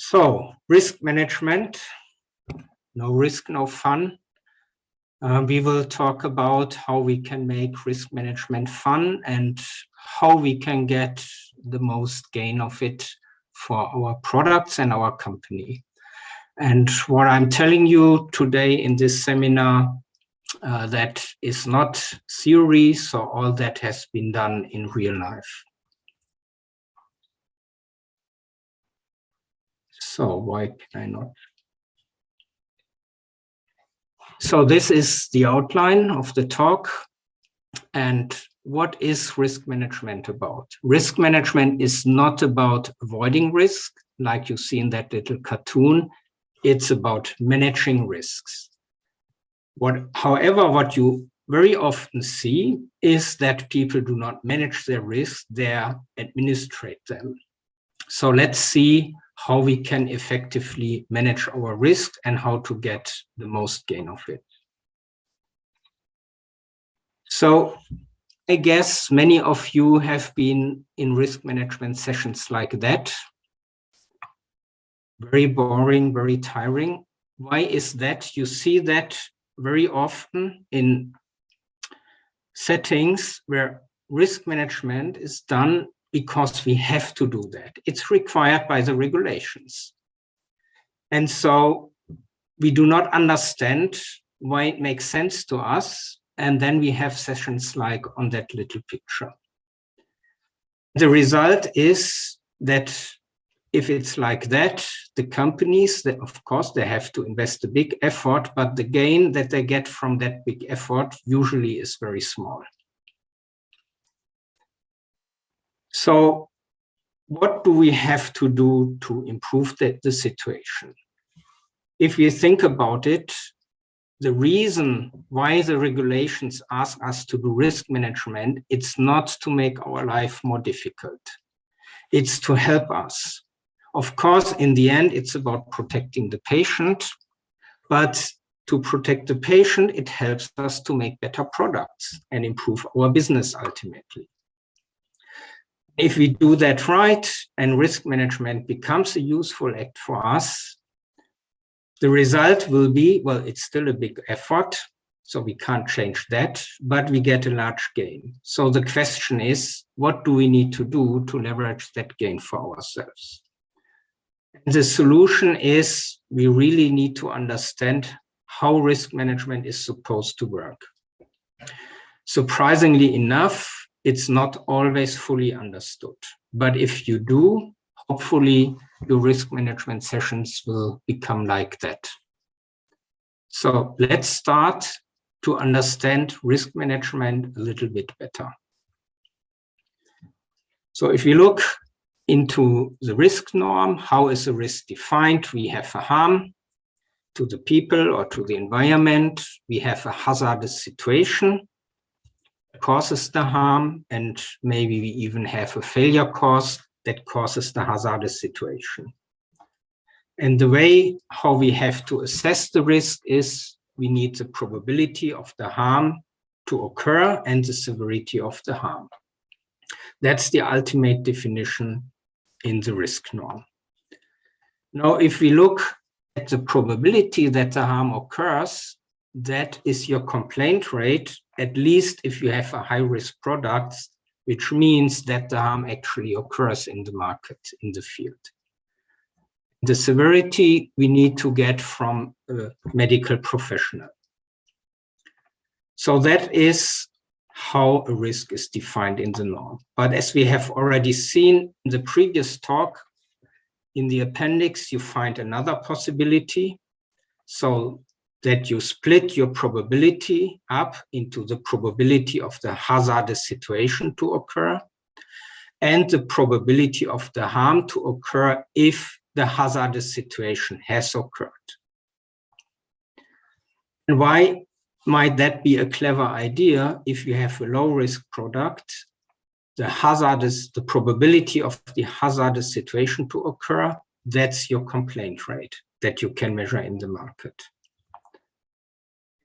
So, risk management, no risk, no fun. We will talk about how we can make risk management fun and how we can get the most gain of it for our products and our company. And what I'm telling you today in this seminar, that is not theory, so all that has been done in real life. So why can I not? So this is the outline of the talk. And what is risk management about? Risk management is not about avoiding risk, like you see in that little cartoon. It's about managing risks. However, what you very often see is that people do not manage their risks, they administrate them. So let's see how we can effectively manage our risk and how to get the most gain of it. So I guess many of you have been in risk management sessions like that. Very boring, very tiring. Why is that? You see that very often in settings where risk management is done because we have to do that. It's required by the regulations. And so we do not understand why it makes sense to us. And then we have sessions like on that little picture. The result is that if it's like that, the companies, that of course, they have to invest a big effort, but the gain that they get from that big effort usually is very small. So what do we have to do to improve the situation? If we think about it, the reason why the regulations ask us to do risk management, it's not to make our life more difficult. It's to help us. Of course, in the end, it's about protecting the patient, but to protect the patient, it helps us to make better products and improve our business ultimately. If we do that right and risk management becomes a useful act for us, the result will be, well, it's still a big effort, so we can't change that, but we get a large gain. So the question is, what do we need to do to leverage that gain for ourselves? And the solution is we really need to understand how risk management is supposed to work. Surprisingly enough, it's not always fully understood. But if you do, hopefully your risk management sessions will become like that. So let's start to understand risk management a little bit better. So if you look into the risk norm, how is a risk defined? We have a harm to the people or to the environment. We have a hazardous situation that causes the harm, and maybe we even have a failure cause that causes the hazardous situation. And the way how we have to assess the risk is we need the probability of the harm to occur and the severity of the harm. That's the ultimate definition in the risk norm. Now, if we look at the probability that the harm occurs, that is your complaint rate, at least if you have a high-risk product, which means that the harm actually occurs in the market, in the field. The severity we need to get from a medical professional. So that is how a risk is defined in the norm. But as we have already seen in the previous talk, in the appendix, you find another possibility, so that you split your probability up into the probability of the hazardous situation to occur and the probability of the harm to occur if the hazardous situation has occurred. And why might that be a clever idea? If you have a low-risk product, the probability of the hazardous situation to occur, that's your complaint rate that you can measure in the market.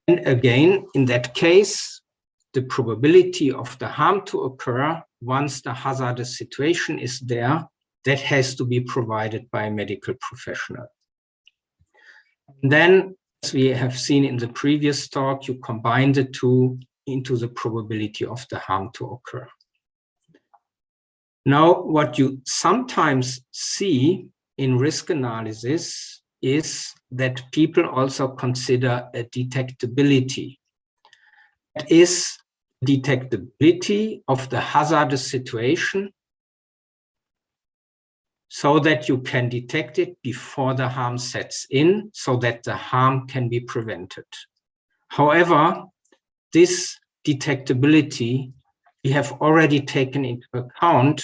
And again, in that case, the probability of the harm to occur once the hazardous situation is there that has to be provided by a medical professional. And then, as we have seen in the previous talk, you combine the two into the probability of the harm to occur. Now, what you sometimes see in risk analysis is that people also consider a detectability. That is, detectability of the hazardous situation so that you can detect it before the harm sets in, so that the harm can be prevented. However, this detectability we have already taken into account,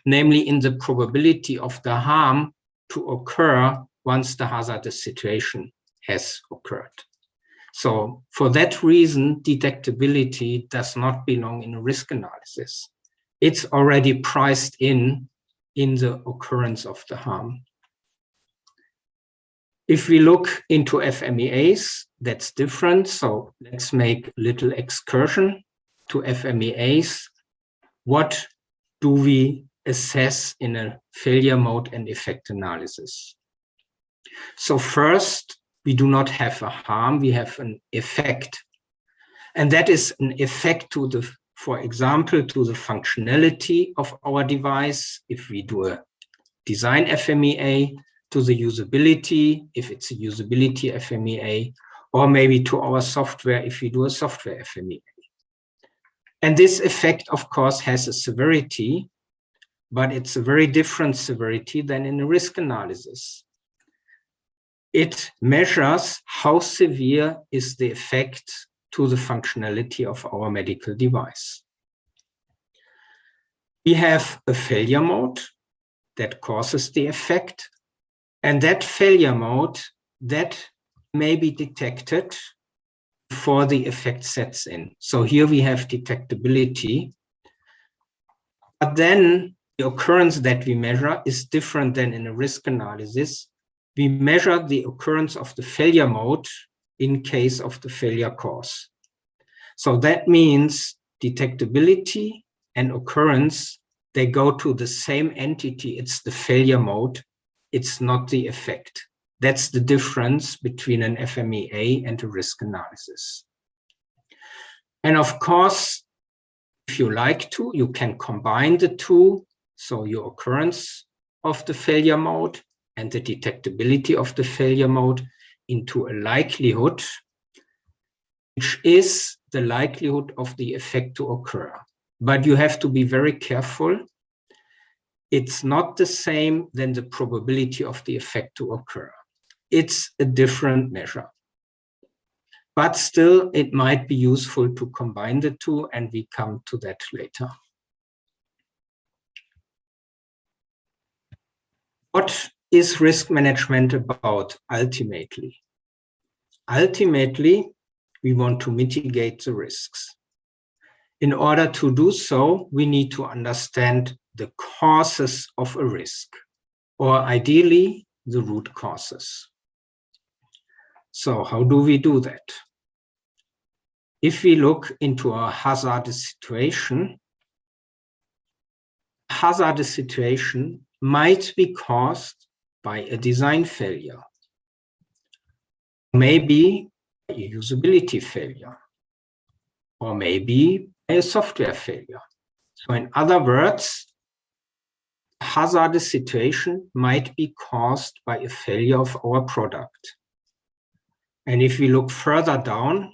namely in the probability of the harm to occur once the hazardous situation has occurred. So for that reason, detectability does not belong in a risk analysis. It's already priced in the occurrence of the harm. If we look into FMEAs, that's different. So let's make a little excursion to FMEAs. What do we assess in a failure mode and effect analysis? So first, we do not have a harm, we have an effect. And that is an effect to the, for example, to the functionality of our device, if we do a design FMEA, to the usability, if it's a usability FMEA, or maybe to our software, if we do a software FMEA. And this effect, of course, has a severity, but it's a very different severity than in a risk analysis. It measures how severe is the effect to the functionality of our medical device. We have a failure mode that causes the effect, and that failure mode that may be detected before the effect sets in. So here we have detectability, but then the occurrence that we measure is different than in a risk analysis. We measure the occurrence of the failure mode in case of the failure cause. So that means detectability and occurrence, they go to the same entity. It's the failure mode. It's not the effect. That's the difference between an FMEA and a risk analysis. And of course, if you like to, you can combine the two. So your occurrence of the failure mode and the detectability of the failure mode into a likelihood, which is the likelihood of the effect to occur. But you have to be very careful. It's not the same than the probability of the effect to occur. It's a different measure. But still, it might be useful to combine the two, and we come to that later. What is risk management about ultimately? Ultimately, we want to mitigate the risks. In order to do so, we need to understand the causes of a risk, or ideally, the root causes. So how do we do that? If we look into a hazardous situation might be caused by a design failure, maybe a usability failure, or maybe a software failure. So in other words, a hazardous situation might be caused by a failure of our product. And if we look further down,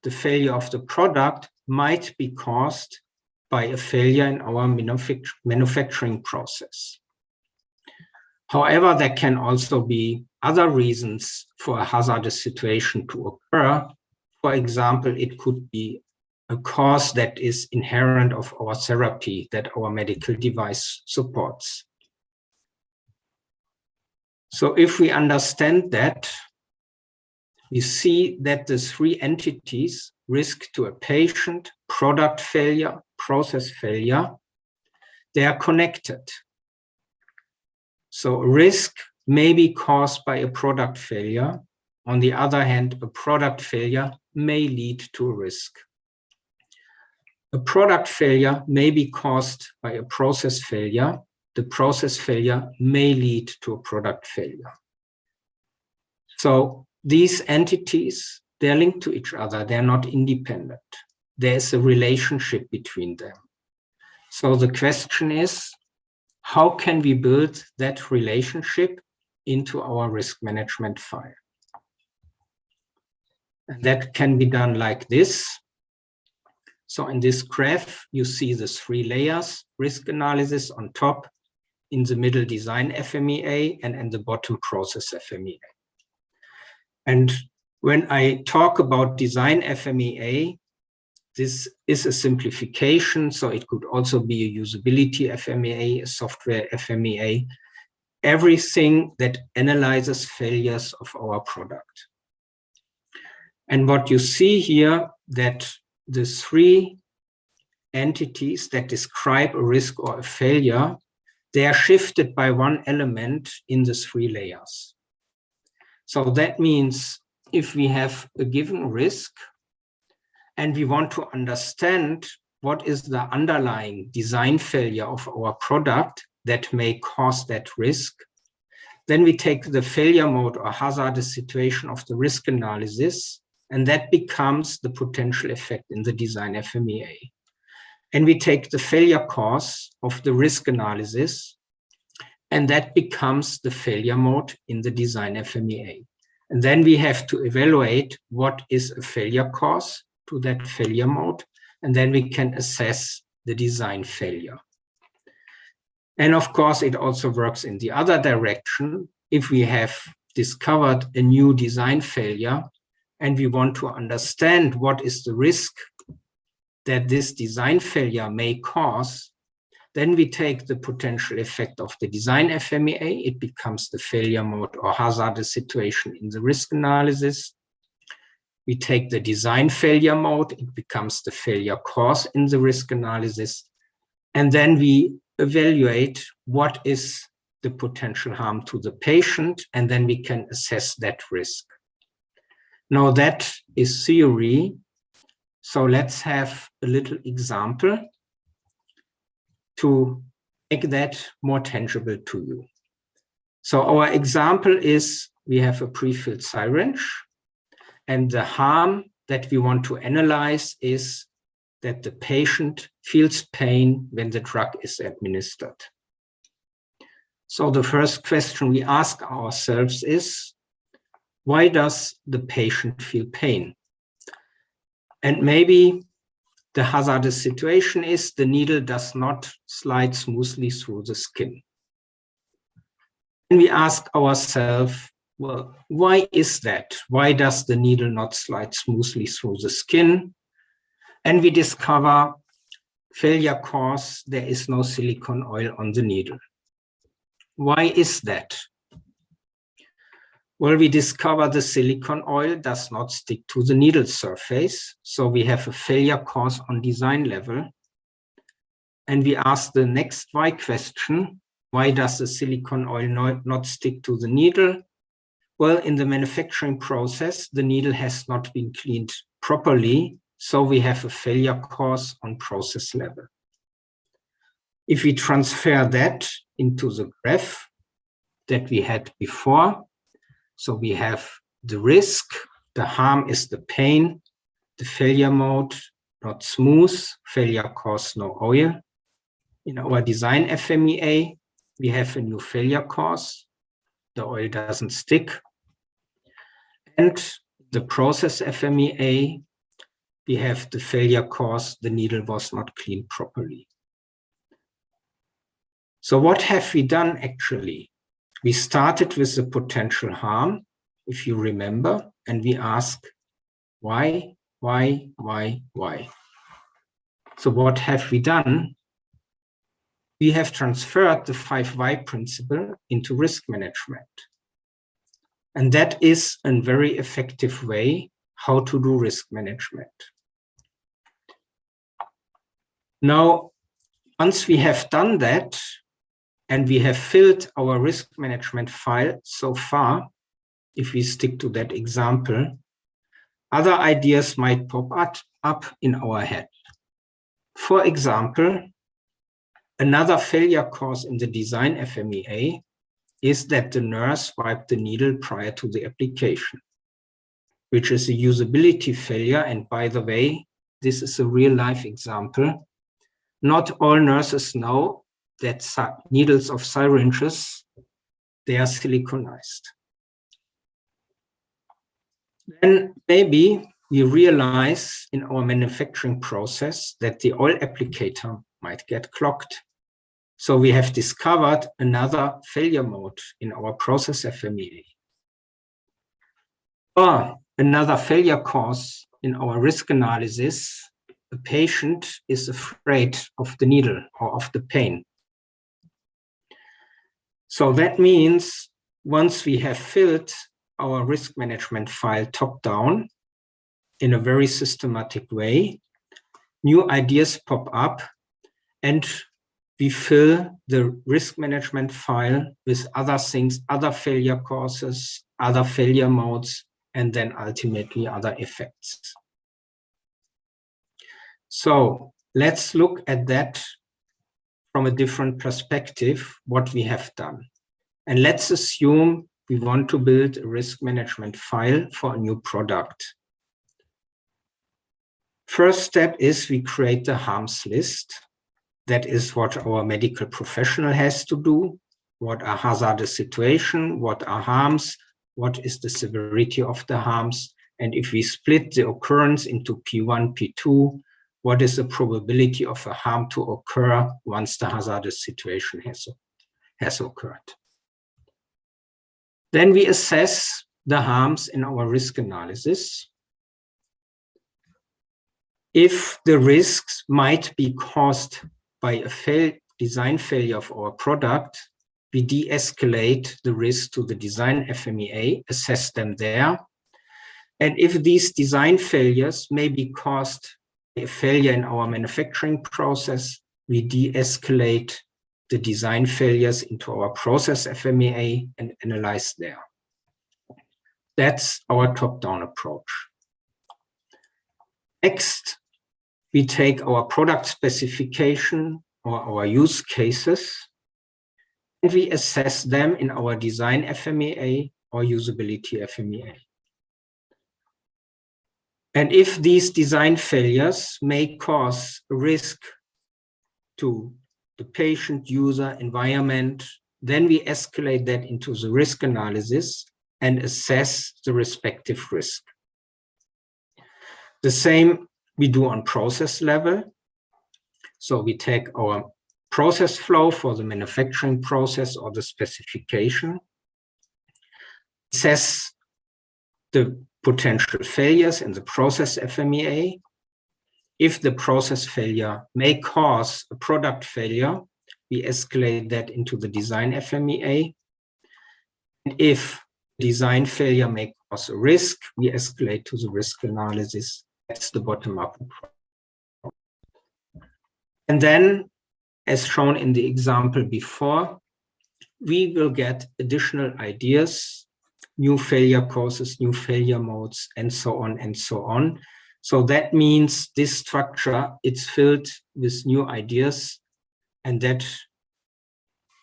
the failure of the product might be caused by a failure in our manufacturing process. However, there can also be other reasons for a hazardous situation to occur. For example, it could be a cause that is inherent of our therapy that our medical device supports. So if we understand that, we see that the three entities, risk to a patient, product failure, process failure, they are connected. So risk may be caused by a product failure. On the other hand, a product failure may lead to a risk. A product failure may be caused by a process failure. the process failure may lead to a product failure. So these entities, they're linked to each other. They're not independent. There's a relationship between them. So the question is, how can we build that relationship into our risk management file? And that can be done like this. So in this graph, you see the 3 layers: risk analysis on top, in the middle design FMEA, and in the bottom process FMEA. And when I talk about design FMEA, this is a simplification, so it could also be a usability FMEA, a software FMEA, everything that analyzes failures of our product. And what you see here, that the 3 entities that describe a risk or a failure, they are shifted by one element in the 3 layers. So that means if we have a given risk and we want to understand what is the underlying design failure of our product that may cause that risk, then we take the failure mode or hazardous situation of the risk analysis, and that becomes the potential effect in the design FMEA. And we take the failure cause of the risk analysis, and that becomes the failure mode in the design FMEA. And then we have to evaluate what is a failure cause to that failure mode, and then we can assess the design failure. And of course, it also works in the other direction. If we have discovered a new design failure and we want to understand what is the risk that this design failure may cause, then we take the potential effect of the design FMEA. It becomes the failure mode or hazardous situation in the risk analysis. We take the design failure mode. It becomes the failure cause in the risk analysis. And then we evaluate what is the potential harm to the patient, and then we can assess that risk. Now that is theory. So let's have a little example to make that more tangible to you. So our example is we have a prefilled syringe, and the harm that we want to analyze is that the patient feels pain when the drug is administered. So the first question we ask ourselves is, why does the patient feel pain? And maybe the hazardous situation is the needle does not slide smoothly through the skin. And we ask ourselves, well, why is that? Why does the needle not slide smoothly through the skin? And we discover failure cause, there is no silicone oil on the needle. Why is that? Well, we discover the silicone oil does not stick to the needle surface. So we have a failure cause on design level. And we ask the next why question, why does the silicone oil not stick to the needle? Well, in the manufacturing process, the needle has not been cleaned properly. So we have a failure cause on process level. If we transfer that into the graph that we had before, so we have the risk, the harm is the pain, the failure mode, not smooth, failure cause, no oil. In our design FMEA, we have a new failure cause, the oil doesn't stick. And the process FMEA, we have the failure cause, the needle was not cleaned properly. So what have we done actually? We started with the potential harm, if you remember, and we ask why? So what have we done? We have transferred the 5 why principle into risk management. And that is a very effective way how to do risk management. Now, once we have done that, and we have filled our risk management file so far, if we stick to that example, other ideas might pop up in our head. For example, Another failure cause in the design FMEA is that the nurse wiped the needle prior to the application, which is a usability failure. And by the way, this is a real-life example. Not all nurses know that needles of syringes, they are siliconized. Then maybe we realize in our manufacturing process that the oil applicator might get clogged. So we have discovered another failure mode in our process FMEA. Or another failure cause in our risk analysis, the patient is afraid of the needle or of the pain. So that means once we have filled our risk management file top down in a very systematic way, new ideas pop up and we fill the risk management file with other things, other failure causes, other failure modes, and then ultimately other effects. So let's look at that from a different perspective, what we have done. And let's assume we want to build a risk management file for a new product. First step is we create the harms list. That is what our medical professional has to do. What are hazardous situations? What are harms? What is the severity of the harms? And if we split the occurrence into P1, P2, what is the probability of a harm to occur once the hazardous situation has occurred? Then we assess the harms in our risk analysis. If the risks might be caused by a design failure of our product, we de-escalate the risk to the design FMEA, assess them there. And if these design failures may be caused by a failure in our manufacturing process, we de-escalate the design failures into our process FMEA and analyze there. That's our top-down approach. Next, we take our product specification or our use cases, and we assess them in our design FMEA or usability FMEA. And if these design failures may cause a risk to the patient, user, environment, then we escalate that into the risk analysis and assess the respective risk. The same we do on process level. So we take our process flow for the manufacturing process or the specification, assess the potential failures in the process FMEA. If the process failure may cause a product failure, we escalate that into the design FMEA. And if design failure may cause a risk, we escalate to the risk analysis. That's the bottom-up approach. And then, as shown in the example before, we will get additional ideas, new failure causes, new failure modes, and so on and so on. So that means this structure, it's filled with new ideas, and that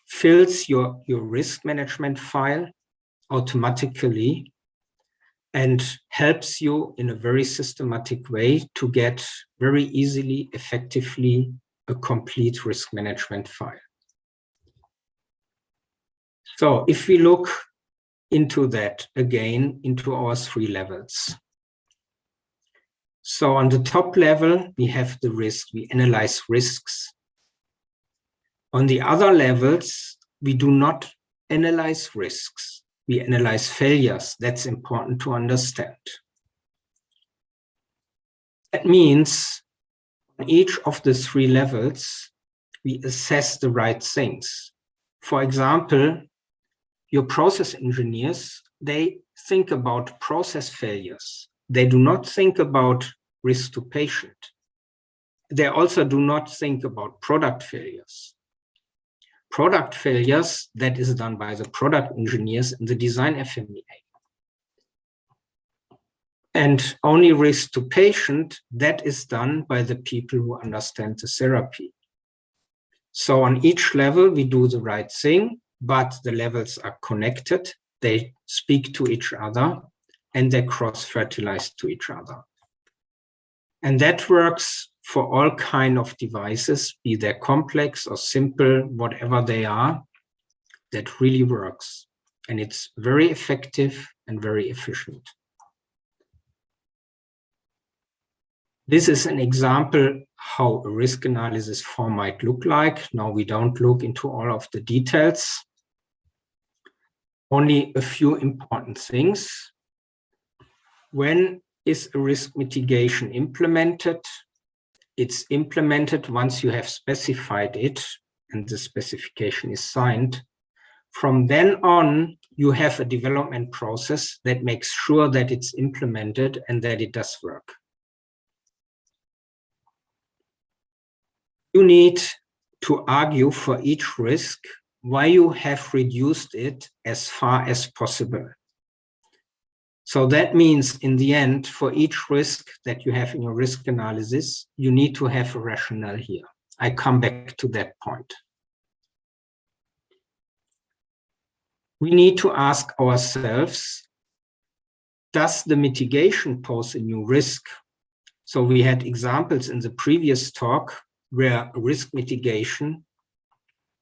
fills your risk management file automatically and helps you in a very systematic way to get very easily, effectively, a complete risk management file. So if we look into that again, into our 3 levels. So on the top level, we have the risk, we analyze risks. On the other levels, we do not analyze risks. We analyze failures. That's important to understand. That means on each of the 3 levels, we assess the right things. For example, your process engineers, they think about process failures. They do not think about risk to patient. They also do not think about product failures. Product failures, that is done by the product engineers in the design FMEA. And only risk to patient, that is done by the people who understand the therapy. So on each level, we do the right thing, but the levels are connected. They speak to each other and they cross-fertilize to each other. And that works for all kinds of devices, be they complex or simple, whatever they are, that really works. And it's very effective and very efficient. This is an example how a risk analysis form might look like. Now we don't look into all of the details. Only a few important things. When is a risk mitigation implemented? It's implemented once you have specified it and the specification is signed. From then on, you have a development process that makes sure that it's implemented and that it does work. You need to argue for each risk why you have reduced it as far as possible. So that means in the end, for each risk that you have in your risk analysis, you need to have a rationale here. I come back to that point. We need to ask ourselves, does the mitigation pose a new risk? So we had examples in the previous talk where risk mitigation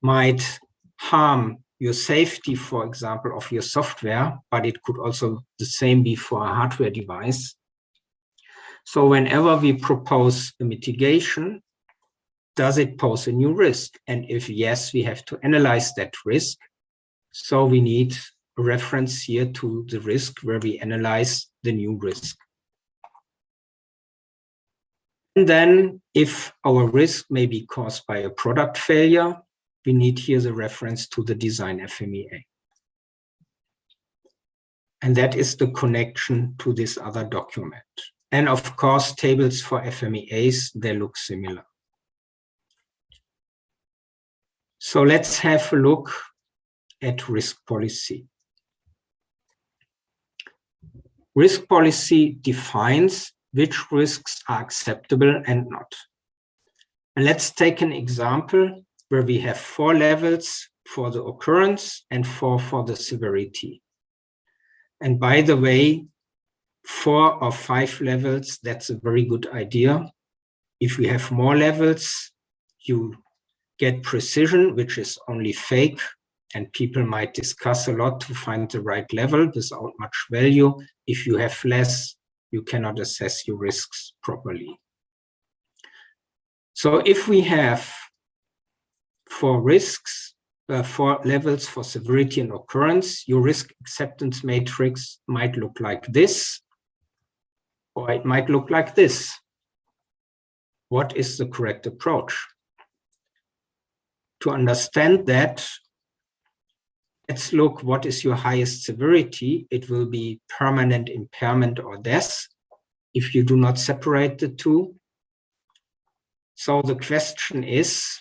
might harm your safety, for example, of your software, but it could also the same be for a hardware device. So whenever we propose a mitigation, does it pose a new risk? And if yes, we have to analyze that risk. So we need a reference here to the risk where we analyze the new risk. And then if our risk may be caused by a product failure, we need here the reference to the design FMEA. And that is the connection to this other document. And of course, tables for FMEAs, they look similar. So let's have a look at risk policy. Risk policy defines which risks are acceptable and not. And let's take an example where we have 4 levels for the occurrence and 4 for the severity. And by the way, 4 or 5 levels, that's a very good idea. If we have more levels, you get precision, which is only fake, and people might discuss a lot to find the right level without much value. If you have less, you cannot assess your risks properly. So if we have 4 risks, 4 levels for severity and occurrence, your risk acceptance matrix might look like this, or it might look like this. What is the correct approach? To understand that, let's look what is your highest severity. It will be permanent impairment or death if you do not separate the two. So the question is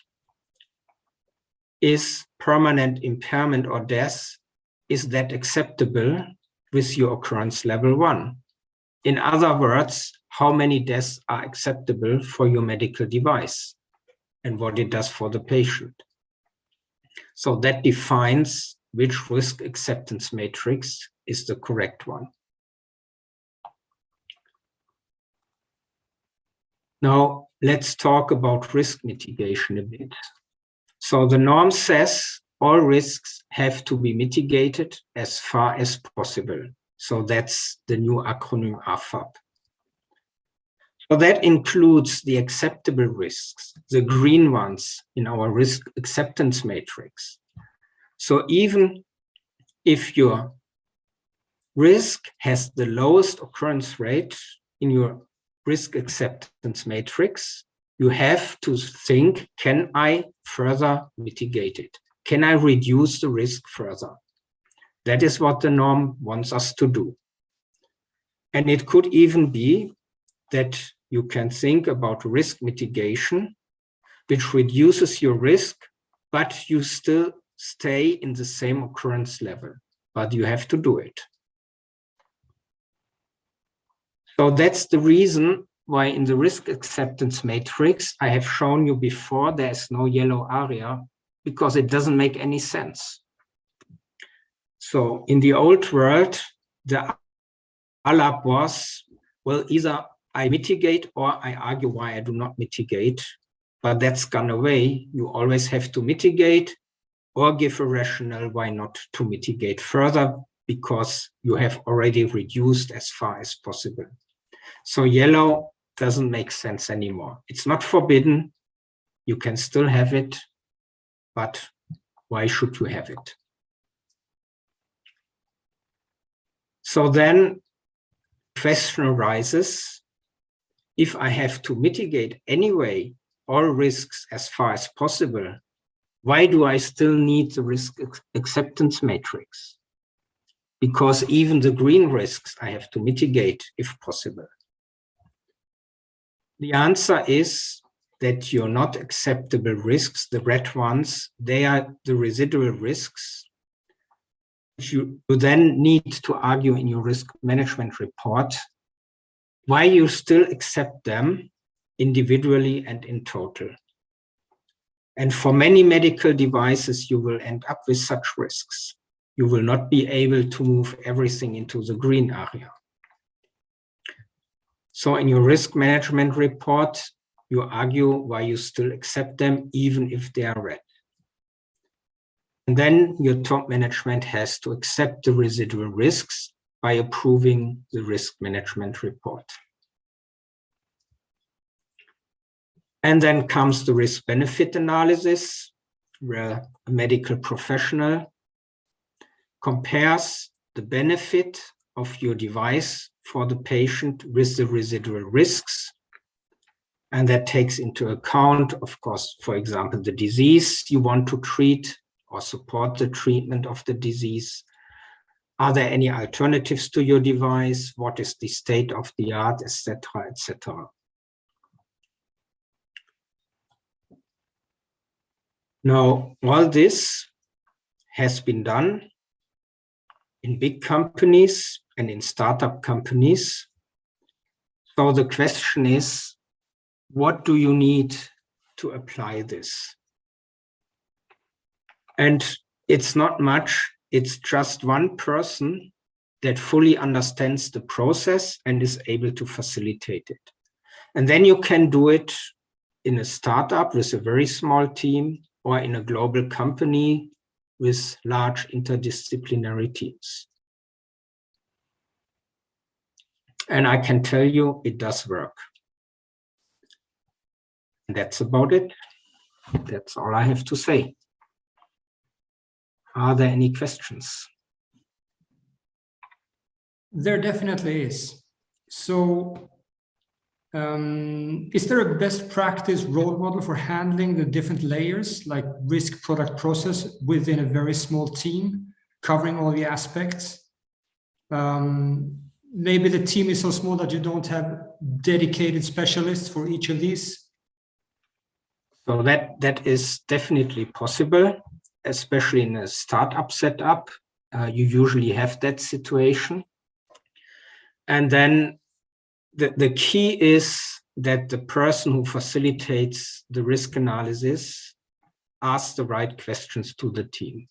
permanent impairment or death, is that acceptable with your occurrence level 1? In other words, how many deaths are acceptable for your medical device and what it does for the patient? So that defines which risk acceptance matrix is the correct one. Now, let's talk about risk mitigation a bit. So the norm says all risks have to be mitigated as far as possible. So that's the new acronym AFAP. So that includes the acceptable risks, the green ones in our risk acceptance matrix. So even if your risk has the lowest occurrence rate in your risk acceptance matrix, you have to think, can I further mitigate it? Can I reduce the risk further? That is what the norm wants us to do. And it could even be that you can think about risk mitigation, which reduces your risk, but you still stay in the same occurrence level, but you have to do it. So that's the reason why in the risk acceptance matrix I have shown you before there's no yellow area, because it doesn't make any sense. So in the old world, the ALAP was, well, either I mitigate or I argue why I do not mitigate, but that's gone away. You always have to mitigate or give a rationale why not to mitigate further, because you have already reduced as far as possible. So yellow doesn't make sense anymore. It's not forbidden. You can still have it, but why should you have it? So then the question arises, if I have to mitigate anyway all risks as far as possible, why do I still need the risk acceptance matrix? Because even the green risks I have to mitigate if possible. The answer is that your not acceptable risks, the red ones, they are the residual risks. You then need to argue in your risk management report why you still accept them individually and in total. And for many medical devices, you will end up with such risks. You will not be able to move everything into the green area. So in your risk management report, you argue why you still accept them, even if they are red. And then your top management has to accept the residual risks by approving the risk management report. And then comes the risk-benefit analysis, where a medical professional compares the benefit of your device for the patient with the residual risks. And that takes into account, of course, for example, the disease you want to treat or support the treatment of the disease. Are there any alternatives to your device? What is the state of the art, etc., etc.? Now, all this has been done in big companies and in startup companies. So the question is, what do you need to apply this? And it's not much, it's just one person that fully understands the process and is able to facilitate it. And then you can do it in a startup with a very small team, or in a global company with large interdisciplinary teams. And I can tell you it does work. And that's about it. That's all I have to say. Are there any questions? There definitely is. So, is there a best practice role model for handling the different layers, like risk, product, process, within a very small team, covering all the aspects? Maybe the team is so small that you don't have dedicated specialists for each of these. So that is definitely possible, especially in a startup setup. You usually have that situation. And then the key is that the person who facilitates the risk analysis asks the right questions to the team.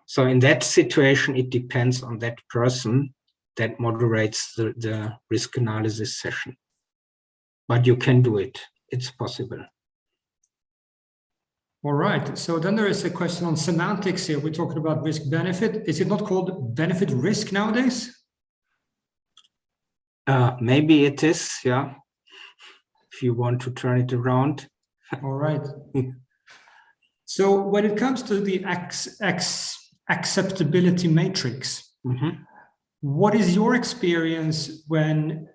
So in that situation, it depends on that person that moderates the risk analysis session. But you can do it. It's possible. All right. So then there is a question on semantics here. We're talking about risk benefit. Is it not called benefit risk nowadays? Maybe it is, yeah, if you want to turn it around. All right. So when it comes to the acceptability matrix, what is your experience when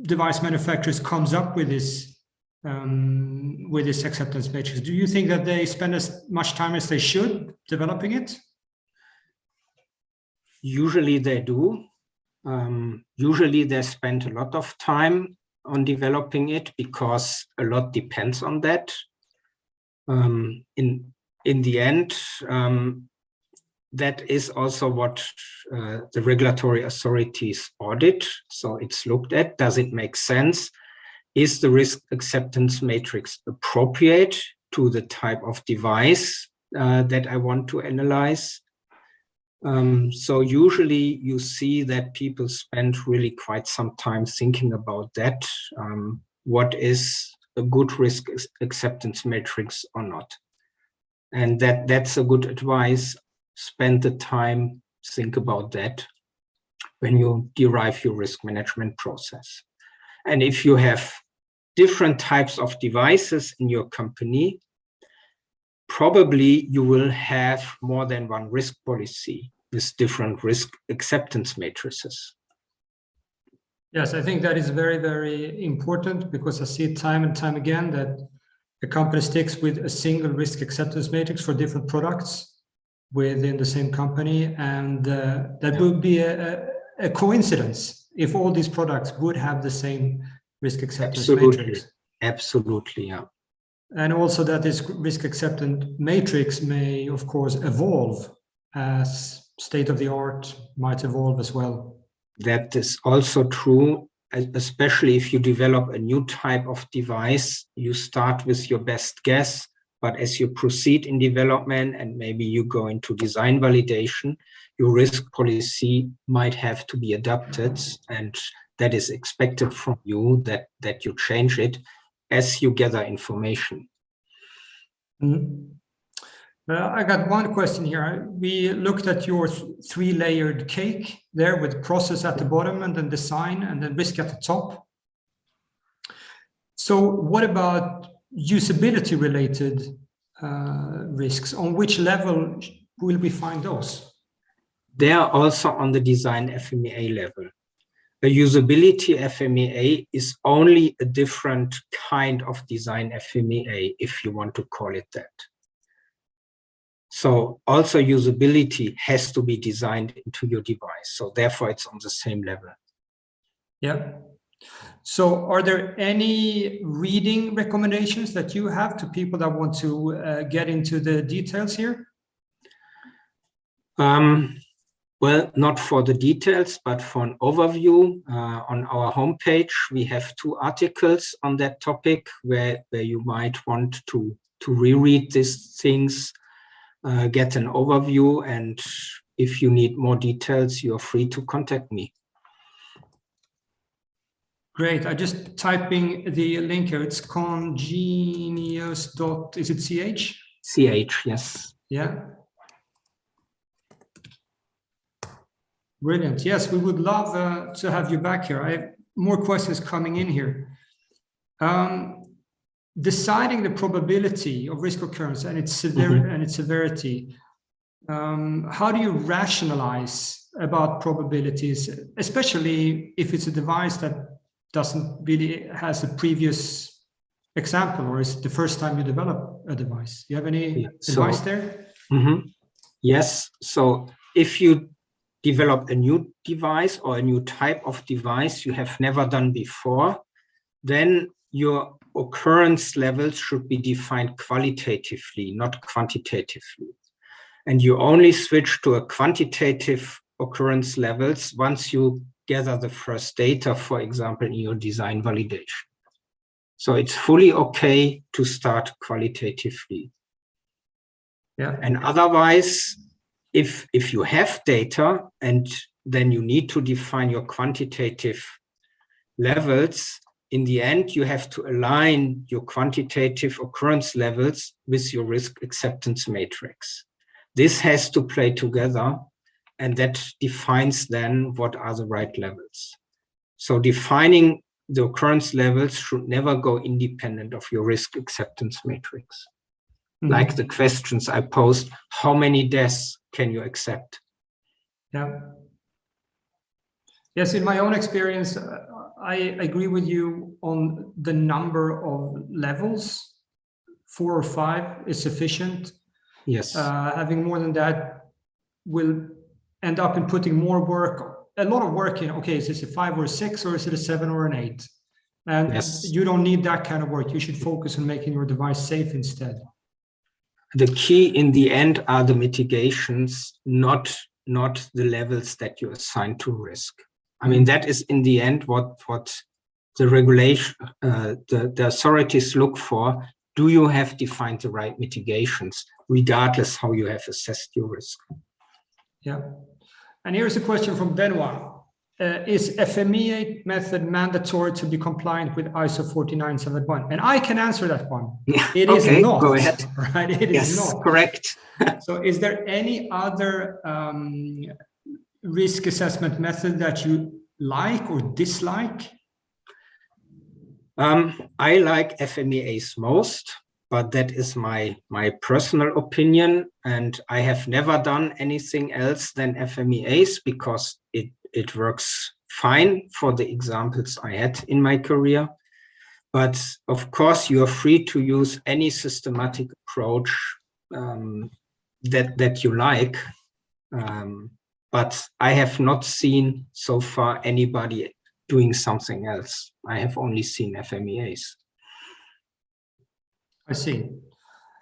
device manufacturers comes up with this acceptance matrix? Do you think that they spend as much time as they should developing it? Usually they do. Usually they spend a lot of time on developing it because a lot depends on that. In the end, that is also what the regulatory authorities audit. So it's looked at, does it make sense? Is the risk acceptance matrix appropriate to the type of device that I want to analyze? So usually you see that people spend really quite some time thinking about that. What is a good risk acceptance matrix or not? And that's a good advice. Spend the time, think about that when you derive your risk management process. And if you have different types of devices in your company, probably you will have more than one risk policy with different risk acceptance matrices. Yes, I think that is very, very important, because I see time and time again that the company sticks with a single risk acceptance matrix for different products within the same company, and that would be a coincidence if all these products would have the same risk acceptance matrix. Absolutely, yeah. And also that this risk acceptance matrix may, of course, evolve as state of the art might evolve as well. That is also true, especially if you develop a new type of device. You start with your best guess, but as you proceed in development and maybe you go into design validation, your risk policy might have to be adapted, and that is expected from you that you change it as you gather information. Mm-hmm. I got one question here. We looked at your three-layered cake there with process at the bottom and then design and then risk at the top. So what about usability related risks? On which level will we find those? They are also on the design FMEA level. A usability FMEA is only a different kind of design FMEA, if you want to call it that. So also usability has to be designed into your device. So therefore it's on the same level. Yeah. So are there any reading recommendations that you have to people that want to get into the details here? Well, not for the details, but for an overview. On our homepage, we have 2 articles on that topic where you might want to reread these things, get an overview, and if you need more details, you're free to contact me. Great. I just typing the link here. It's Congenius. Is it CH? CH, yes. Yeah. Brilliant. Yes, we would love to have you back here. I have more questions coming in here. Deciding the probability of risk occurrence and its severity. How do you rationalize about probabilities, especially if it's a device that doesn't really has a previous example, or is it the first time you develop a device? Do you have any advice there? Yes. So if you develop a new device or a new type of device you have never done before, then your occurrence levels should be defined qualitatively, not quantitatively. And you only switch to a quantitative occurrence levels once you gather the first data, for example, in your design validation. So it's fully okay to start qualitatively. Yeah. And otherwise, if you have data and then you need to define your quantitative levels, in the end, you have to align your quantitative occurrence levels with your risk acceptance matrix. This has to play together, and that defines then what are the right levels. So defining the occurrence levels should never go independent of your risk acceptance matrix. Like the questions I posed, how many deaths can you accept? Yeah. Yes, in my own experience, I agree with you on the number of levels. 4 or 5 is sufficient. Yes. Having more than that will end up in putting more work, a lot of work in, okay, is this a 5 or a 6, or is it a 7 or an 8? And yes, you don't need that kind of work. You should focus on making your device safe instead. the key in the end are the mitigations, not the levels that you assign to risk. I mean, that is in the end what the regulation, the authorities look for. Do you have defined the right mitigations, regardless how you have assessed your risk? Yeah. And here's a question from Benoit. Is FMEA method mandatory to be compliant with ISO 14971? And I can answer that one. Yeah. It okay, is not. Go ahead. Right? It yes, is not. Correct. So is there any other risk assessment method that you like or dislike? I like FMEAs most, but that is my personal opinion, and I have never done anything else than FMEAs because it works fine for the examples I had in my career. But of course, you are free to use any systematic approach that you like. But I have not seen so far anybody doing something else. I have only seen FMEAs. I see.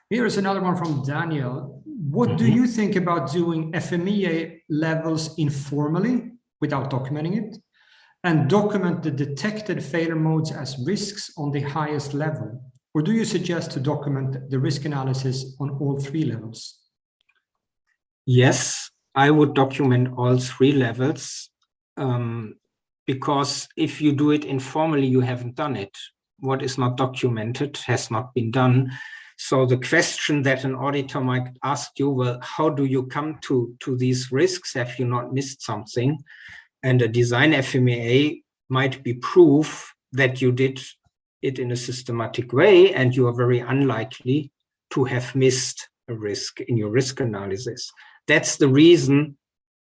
Here is another one from Daniel. What do you think about doing FMEA levels informally without documenting it, and document the detected failure modes as risks on the highest level? Or do you suggest to document the risk analysis on all 3 levels? Yes, I would document all 3 levels, because if you do it informally, you haven't done it. What is not documented has not been done. So the question that an auditor might ask you, well, how do you come to these risks? Have you not missed something? And a design FMEA might be proof that you did it in a systematic way, and you are very unlikely to have missed a risk in your risk analysis. That's the reason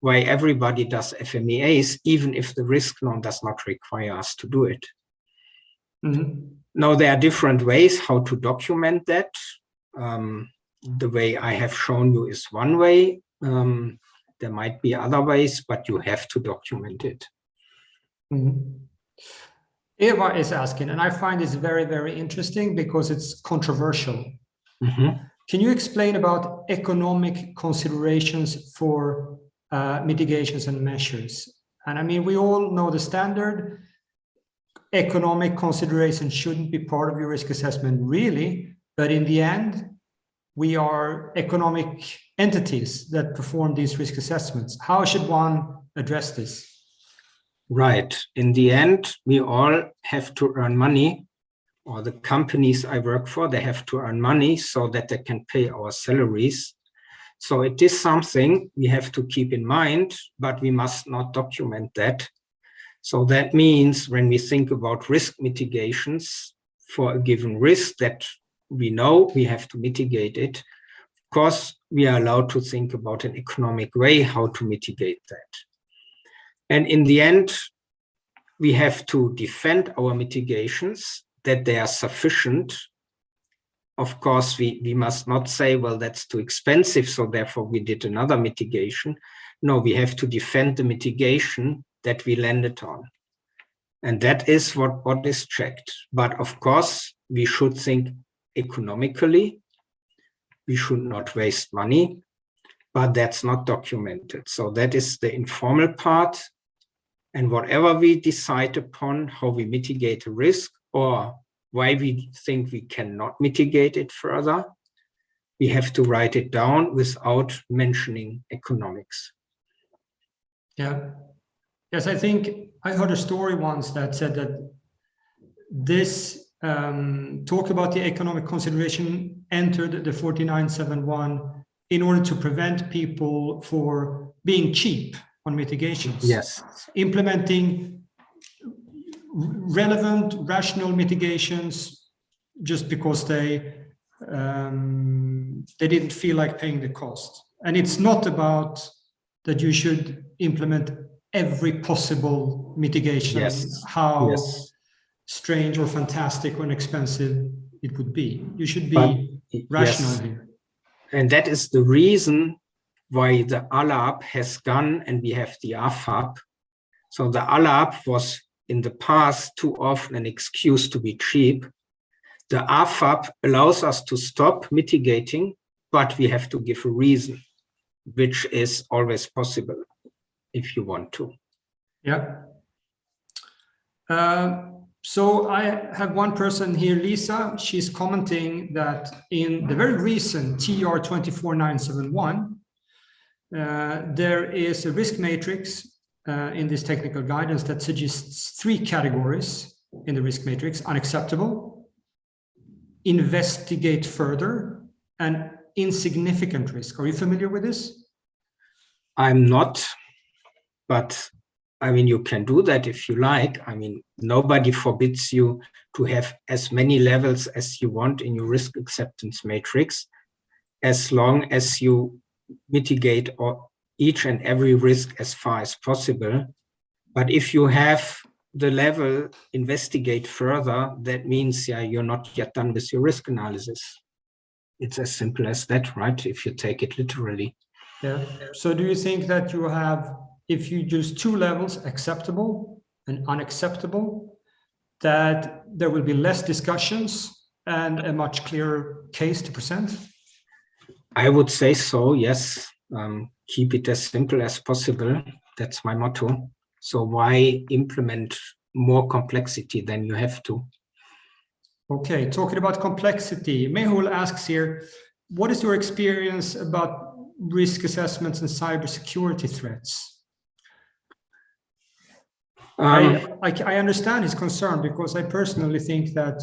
why everybody does FMEAs, even if the risk norm does not require us to do it. Now, there are different ways how to document that. The way I have shown you is one way. There might be other ways, but you have to document it. Eva is asking, and I find this very, very interesting because it's controversial. Can you explain about economic considerations for mitigations and measures? And I mean, we all know the standard. Economic considerations shouldn't be part of your risk assessment, really. But in the end, we are economic entities that perform these risk assessments. How should one address this? Right. In the end, we all have to earn money, or the companies I work for, they have to earn money so that they can pay our salaries. So it is something we have to keep in mind, but we must not document that. So that means when we think about risk mitigations for a given risk that we know we have to mitigate it, of course, we are allowed to think about an economic way how to mitigate that. And in the end, we have to defend our mitigations, that they are sufficient. Of course, we must not say, well, that's too expensive, so therefore we did another mitigation. No, we have to defend the mitigation that we landed on. And that is what is checked. But of course, we should think economically. We should not waste money, but that's not documented. So that is the informal part. And whatever we decide upon, how we mitigate a risk or why we think we cannot mitigate it further, we have to write it down without mentioning economics. Yeah. Yes, I think I heard a story once that said that this talk about the economic consideration entered the 4971 in order to prevent people for being cheap on mitigations. Yes. Implementing relevant, rational mitigations just because they didn't feel like paying the cost. And it's not about that you should implement every possible mitigation, yes. how yes. strange or fantastic or expensive it would be. You should be rational yes. here. And that is the reason why the ALAP has gone and we have the AFAP. So the ALAP was in the past too often an excuse to be cheap. The AFAP allows us to stop mitigating but we have to give a reason, which is always possible if you want to. Yeah. So I have one person here, Lisa. She's commenting that in the very recent TR 24971, there is a risk matrix in this technical guidance that suggests 3 categories in the risk matrix: unacceptable, investigate further, and insignificant risk. Are you familiar with this? I'm not, but I mean, you can do that if you like. I mean, nobody forbids you to have as many levels as you want in your risk acceptance matrix, as long as you mitigate each and every risk as far as possible. But if you have the level investigate further, that means, yeah, you're not yet done with your risk analysis. It's as simple as that, right? If you take it literally. Yeah. So do you think that you have, if you use 2 levels, acceptable and unacceptable, that there will be less discussions and a much clearer case to present? I would say so, yes. Keep it as simple as possible. That's my motto. So why implement more complexity than you have to? Okay, talking about complexity, Mehul asks here, what is your experience about risk assessments and cybersecurity threats? I understand his concern, because I personally think that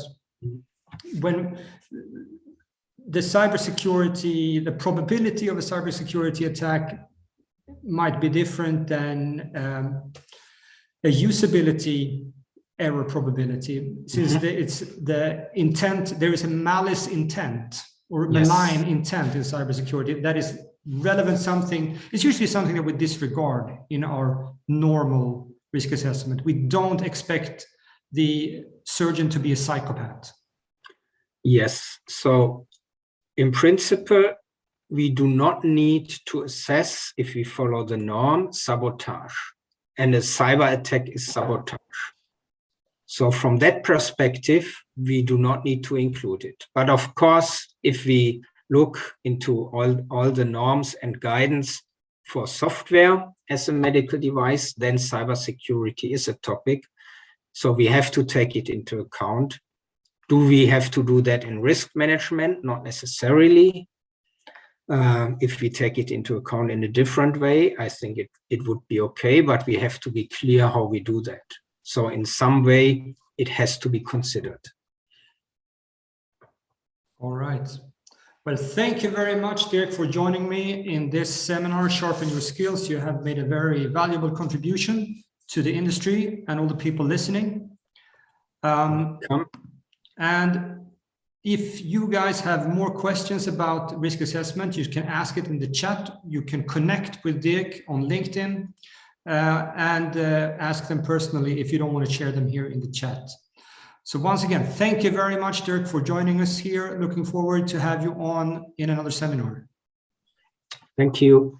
when the cybersecurity, the probability of a cybersecurity attack might be different than a usability error probability, since it's the intent, there is a malice intent or malign intent in cybersecurity that is relevant something. It's usually something that we disregard in our normal risk assessment. We don't expect the surgeon to be a psychopath. Yes. So in principle, we do not need to assess, if we follow the norm, sabotage. And a cyber attack is sabotage. So from that perspective, we do not need to include it. But of course, if we look into all the norms and guidance for software as a medical device, then cybersecurity is a topic. So we have to take it into account. Do we have to do that in risk management? Not necessarily. If we take it into account in a different way, I think it would be okay, but we have to be clear how we do that. So in some way, it has to be considered. All right. Well, thank you very much, Dirk, for joining me in this seminar, Sharpen Your Skills. You have made a very valuable contribution to the industry and all the people listening. And if you guys have more questions about risk assessment, you can ask it in the chat. You can connect with Dirk on LinkedIn and ask them personally if you don't want to share them here in the chat. So once again, thank you very much, Dirk, for joining us here. Looking forward to have you on in another seminar. Thank you.